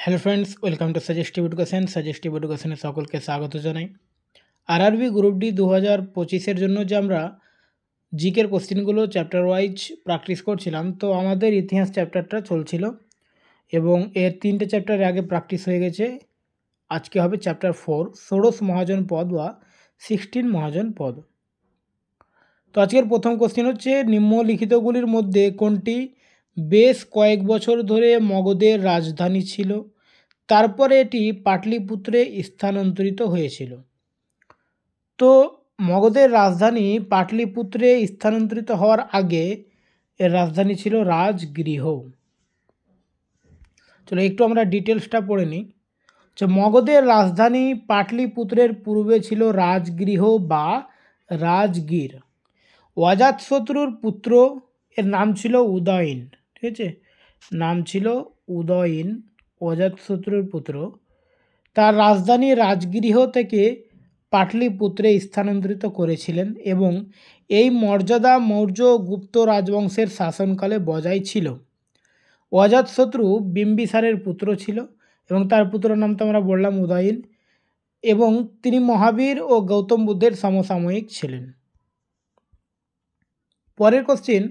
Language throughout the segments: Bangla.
Hello friends, welcome to suggestive education. Suggestive এডুকেশনে সকলকে স্বাগত জানাই। আরআরবি গ্রুপ ডি 2025-এর জন্য যে আমরা জিকের কোশ্চেনগুলো চ্যাপ্টার ওয়াইজ প্র্যাকটিস করছিলাম, তো আমাদের ইতিহাস চ্যাপ্টারটা চলছিল এবং এর 3টে চ্যাপ্টার আগে প্র্যাকটিস হয়ে গেছে। আজকে হবে চ্যাপ্টার 4, ষোড়শ মহাজন পদ বা 16 মহাজন পদ। তো আজকের প্রথম কোশ্চেন হচ্ছে, নিম্নলিখিতগুলির মধ্যে কোনটি বেশ কয়েক বছর ধরে মগধের রাজধানী ছিল, তারপরে এটি পাটলিপুত্রে স্থানান্তরিত হয়েছিল? তো মগধের রাজধানী পাটলিপুত্রে স্থানান্তরিত হওয়ার আগে এর রাজধানী ছিল রাজগৃহ। চলো একটু আমরা ডিটেলসটা পড়ে নিই। যে মগধের রাজধানী পাটলিপুত্রের পূর্বে ছিল রাজগৃহ বা রাজগীর। অজাতশত্রুর পুত্র, এর নাম ছিল উদয়ন, ঠিক আছে, নাম ছিল উদয়ন, অজাতশত্রুর পুত্র। তার রাজধানী রাজগৃহ থেকে পাটলিপুত্রে স্থানান্তরিত করেছিলেন এবং এই মর্যাদা মৌর্য গুপ্ত রাজবংশের শাসনকালে বজায় ছিল। অজাতশত্রু বিম্বিসারের পুত্র ছিল এবং তার পুত্রের নাম তো আমরা বললাম উদয়ন, এবং তিনি মহাবীর ও গৌতম বুদ্ধের সমসাময়িক ছিলেন। পরের কোশ্চিন,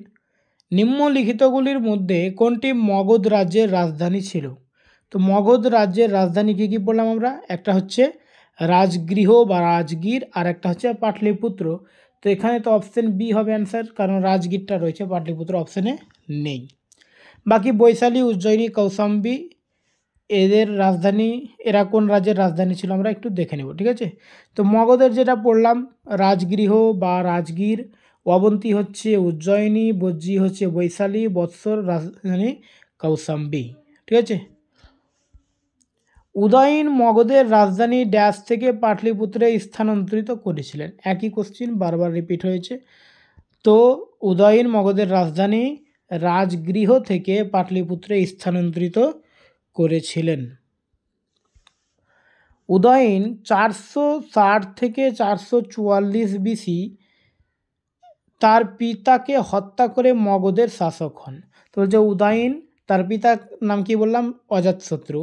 নিম্নলিখিতগুলির মধ্যে কোনটি মগধ রাজ্যের রাজধানী ছিল? তো মগধ রাজ্যের রাজধানী কী কী বললাম আমরা? একটা হচ্ছে রাজগৃহ বা রাজগীর, আর একটা হচ্ছে পাটলিপুত্র। তো এখানে তো অপশন বি হবে অ্যান্সার, কারণ রাজগীরটা রয়েছে, পাটলিপুত্র অপশানে নেই। বাকি বৈশালী, উজ্জয়িনী, কৌশাম্বী এদের রাজধানী, এরা কোন রাজ্যের রাজধানী ছিল আমরা একটু দেখে নেব, ঠিক আছে। তো মগধের যেটা পড়লাম রাজগৃহ বা রাজগীর, অবন্তী হচ্ছে উজ্জয়িনী, বজ্রী হচ্ছে বৈশালী, বৎসর রাজধানী কৌশাম্বী, ঠিক আছে। উদয়ন মগধের রাজধানী ড্যাশ থেকে পাটলিপুত্রে স্থানান্তরিত করেছিলেন। একই কোশ্চিন বারবার রিপিট হয়েছে। তো উদয়ন মগধের রাজধানী রাজগৃহ থেকে পাটলিপুত্রে স্থানান্তরিত করেছিলেন। উদয়ন 460 থেকে 444 বিসি তার পিতাকে হত্যা করে মগধের শাসক হন। তো যে উদয়ন, তার পিতার নাম কি বললাম? অজাতশত্রু।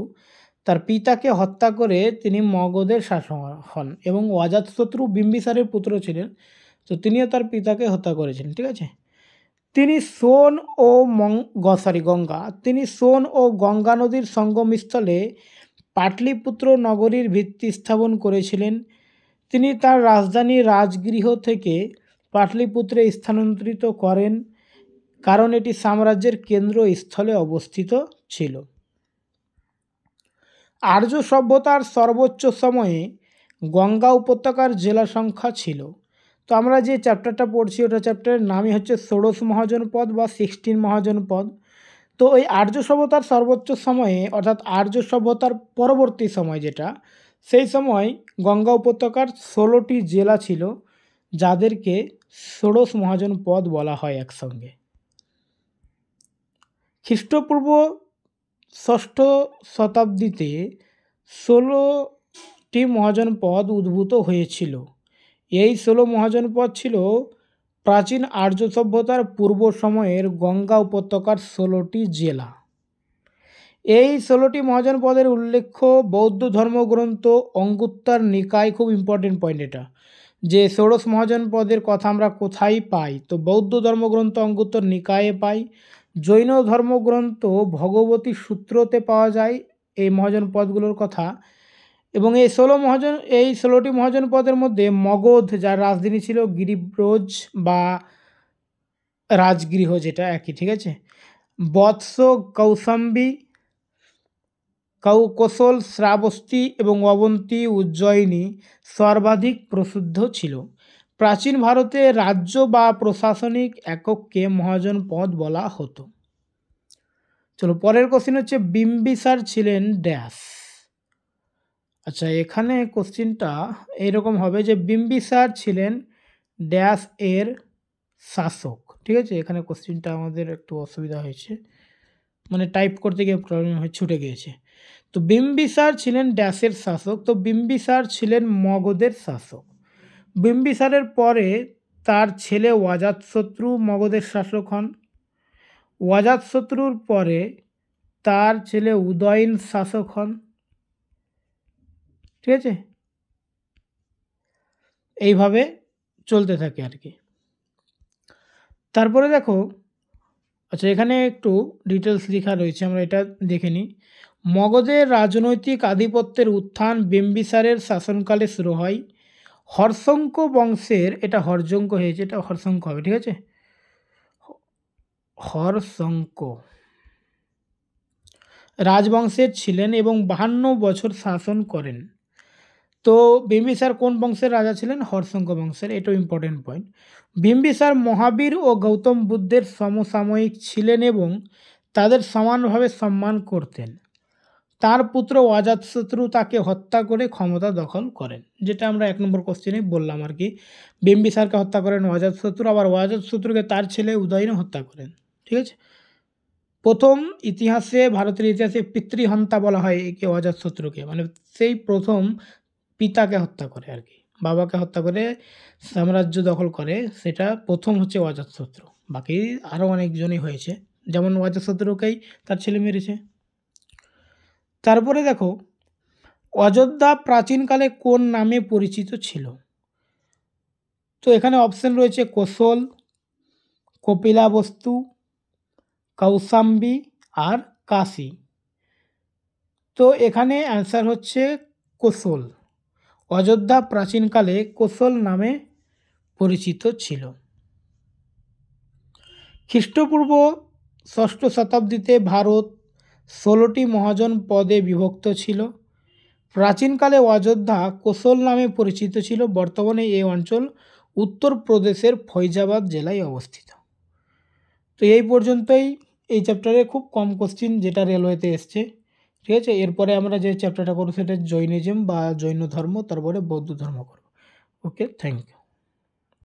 তার পিতাকে হত্যা করে তিনি মগধের শাসক হন এবং অজাতশত্রু বিম্বিসারের পুত্র ছিলেন, তো তিনিও তার পিতাকে হত্যা করেছিলেন, ঠিক আছে। তিনি সোন ও তিনি সোন ও গঙ্গা নদীর সঙ্গমস্থলে পাটলিপুত্র নগরীর ভিত্তি স্থাপন করেছিলেন। তিনি তার রাজধানী রাজগৃহ থেকে পাটলিপুত্রে স্থানান্তরিত করেন কারণ এটি সাম্রাজ্যের কেন্দ্রস্থলে অবস্থিত ছিল। আর্য সভ্যতার সর্বোচ্চ সময়ে গঙ্গা উপত্যকার জেলা সংখ্যা ছিল। তো আমরা যে চ্যাপ্টারটা পড়ছি ওটা চ্যাপ্টারের নামই হচ্ছে ষোড়শ মহাজন পদ বা 16 মহাজন পদ। তো ওই আর্য সভ্যতার সর্বোচ্চ সময়ে, অর্থাৎ আর্য সভ্যতার পরবর্তী সময় যেটা, সেই সময় গঙ্গা উপত্যকার 16টি জেলা ছিল, যাদেরকে ষোড়শ মহাজন পদ বলা হয় একসঙ্গে। খ্রিস্টপূর্ব 6ষ্ঠ শতাব্দীতে 16টি মহাজন পদ উদ্ভূত হয়েছিল। এই 16 মহাজন পদ ছিল প্রাচীন আর্য সভ্যতার পূর্ব সময়ের গঙ্গা উপত্যকার 16টি জেলা। এই 16টি মহাজন পদের উল্লেখ্য বৌদ্ধ ধর্মগ্রন্থ অঙ্গুত্তর নিকায়, খুব ইম্পর্টেন্ট পয়েন্ট এটা, যে ষোড়শ মহাজন পদের কথা আমরা কোথায় পাই? তো বৌদ্ধ ধর্মগ্রন্থ অঙ্গুত্তর নিকায়ে পাই। জৈন ধর্মগ্রন্থ ভগবতী সূত্রতে পাওয়া যায় এই মহাজন পদগুলোর কথা। এবং এই 16টি মহাজন পদের মধ্যে মগধ, যার রাজধানী ছিল গিরিব্রজ বা রাজগৃহ, যেটা একই, ঠিক আছে, বৎস, কৌশাম্বী, কোশল, শ্রাবস্তী এবং অবন্তী, উজ্জয়িনী সর্বাধিক প্রসিদ্ধ ছিল। প্রাচীন ভারতে রাজ্য বা প্রশাসনিক একককে মহাজন পদ বলা হতো। চলো পরের কোশ্চেন হচ্ছে, বিম্বিসার ছিলেন ড্যাশ। আচ্ছা, এখানে কোশ্চেনটা এইরকম হবে যে বিম্বিসার ছিলেন ড্যাশ এর শাসক, ঠিক আছে। এখানে কোশ্চেনটা আমাদের একটু অসুবিধা হয়েছে, মানে টাইপ করতে গিয়ে প্রবলেম হয়ে ছুটে গিয়েছে। তো বিম্বিসার ছিলেন ড্যাশের শাসক। তো বিম্বিসার ছিলেন মগধের শাসক। বিম্বিসারের পরে তার ছেলে অজাতশত্রু মগধের শাসক হন। অজাতশত্রুর পরে তার ছেলে উদয়ন শাসক হন। ঠিক আছে, এইভাবে চলতে থাকে আর কি। তারপরে দেখো, আচ্ছা এখানে একটু ডিটেলস লেখা রয়েছে, আমরা এটা দেখে নিই। মগধের রাজনৈতিক আধিপত্যের উত্থান বিম্বিসারের শাসনকালে শুরু হয়। হর্ষঙ্ক বংশের, এটা হর্যঙ্ক হয়েছে, এটা হর্ষঙ্ক হবে, ঠিক আছে, হর্ষঙ্ক রাজবংশের ছিলেন এবং 52 বছর শাসন করেন। তো বিম্বিসার কোন বংশের রাজা ছিলেন? হর্ষঙ্ক বংশের, এটাও ইম্পর্টেন্ট পয়েন্ট। বিম্বিসার মহাবীর ও গৌতম বুদ্ধের সমসাময়িক ছিলেন এবং তাদের সমানভাবে সম্মান করতেন। তার পুত্র অজাতশত্রু তাকে হত্যা করে ক্ষমতা দখল করেন, যেটা আমরা 1 নম্বর কোশ্চেনে বললাম আর কি। বিম্বিসারকে হত্যা করেন অজাতশত্রু, আবার অজাতশত্রুকে তার ছেলে উদয়ন হত্যা করেন। ঠিক আছে, প্রথম ইতিহাসে, ভারতের ইতিহাসে পিতৃহন্তা বলা হয় একে, অজাতশত্রুকে, মানে সেই প্রথম পিতাকে হত্যা করে আর কি, বাবাকে হত্যা করে সাম্রাজ্য দখল করে, সেটা প্রথম হচ্ছে অজাতশত্রু। বাকি আরও অনেকজনই হয়েছে, যেমন অজাতশত্রুকেই তার ছেলে মেরেছে। তারপরে দেখো, অযোধ্যা প্রাচীনকালে কোন নামে পরিচিত ছিল? তো এখানে অপশন রয়েছে কোশল, কপিলাবস্তু, কৌশাম্বী আর কাশী। তো এখানে অ্যান্সার হচ্ছে কোশল। অযোধ্যা প্রাচীনকালে কোশল নামে পরিচিত ছিল। খ্রিস্টপূর্ব 6ষ্ঠ শতাব্দীতে ভারত 16টি মহাজন পদে বিভক্ত ছিল। প্রাচীনকালে অযোধ্যা কোশল নামে পরিচিত ছিল। বর্তমানে এই অঞ্চল উত্তরপ্রদেশের ফৈজাবাদ জেলায় অবস্থিত। তো এই পর্যন্তই এই চ্যাপ্টারে, খুব কম কোশ্চিন যেটা রেলওয়েতে এসছে। ঠিক আছে, এরপরে আমরা যে চ্যাপ্টারটা করবো সেটা জৈনিজম বা জৈন ধর্ম, তারপরে বৌদ্ধ ধর্ম করব। ওকে, থ্যাংক ইউ।